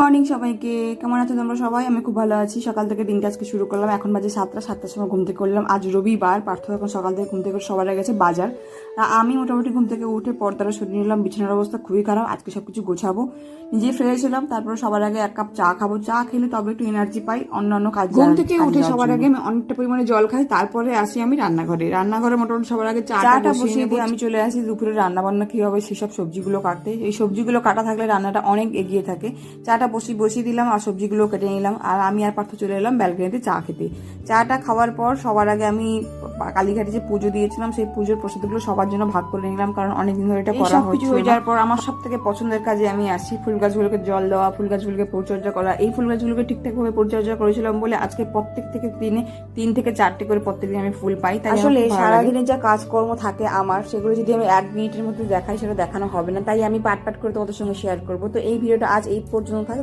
Morning সবাইকে, কেমন আছো তোমরা সবাই? আমি খুব ভালো আছি। সকাল থেকে দিনটা আজকে শুরু করলাম। এখন বাজে 7টার সময় ঘুম থেকে করলাম। আজ রবিবার। পার্থ এখন সকাল থেকে ঘুম থেকে সবার আগে গেছে বাজার। আমি মোটামুটি ঘুম থেকে উঠে পর্দাটা সরিয়ে নিলাম। বিছানার অবস্থা খুবই খারাপ। আজকে সবকিছু গোছাবো। নিজে ফ্রেশ হলাম। তারপর সবার আগে এক কাপ চা খাবো। চা খেলে তবে একটু এনার্জি পাই অন্যান্য কাজ। ঘুম থেকে উঠে সবার আগে আমি অনেকটা পরিমাণে জল খাই। তারপরে আসি আমি রান্নাঘরে মোটামুটি সবার আগে চাটা বসিয়ে দিয়ে আমি চলে আসি দুপুরে রান্না বান্না কি হবে সেসব সবজিগুলো কাটতে। এই সবজিগুলো কাটা থাকলে রান্নাটা অনেক এগিয়ে থাকে। চাটা বসিয়ে দিলাম আর সবজিগুলো কেটে নিলাম। আর আমি আর পার্থ চলে এলাম ব্যালকনিতে চা খেতে। চাটা খাওয়ার পর সবার আগে আমি কালীঘাটে যে পুজো দিয়েছিলাম সেই পুজোর প্রসাদগুলো সবার জন্য ভাগ করে নিলাম, কারণ অনেকদিন ধরে এটা করা হচ্ছে। হয়ে যাওয়ার পর আমার সব থেকে পছন্দের কাজে আমি আসি, ফুল গাছগুলোকে জল দেওয়া, ফুল গাছগুলোকে পরিচর্যা করা। এই ফুল গাছগুলোকে ঠিকঠাকভাবে পরিচর্যা করেছিলাম বলে আজকে প্রত্যেক থেকে দিনে 3 থেকে 4টে করে প্রত্যেকদিন আমি ফুল পাই। তাই আসলে সারাদিনে যা কাজকর্ম থাকে আমার, সেগুলো যদি আমি 1 মিনিটের মধ্যে দেখাই সেটা দেখানো হবে না। তাই আমি পাট করে তোমাদের সঙ্গে শেয়ার করবো। তো এই ভিডিওটা আজ এই পর্যন্ত থাকে।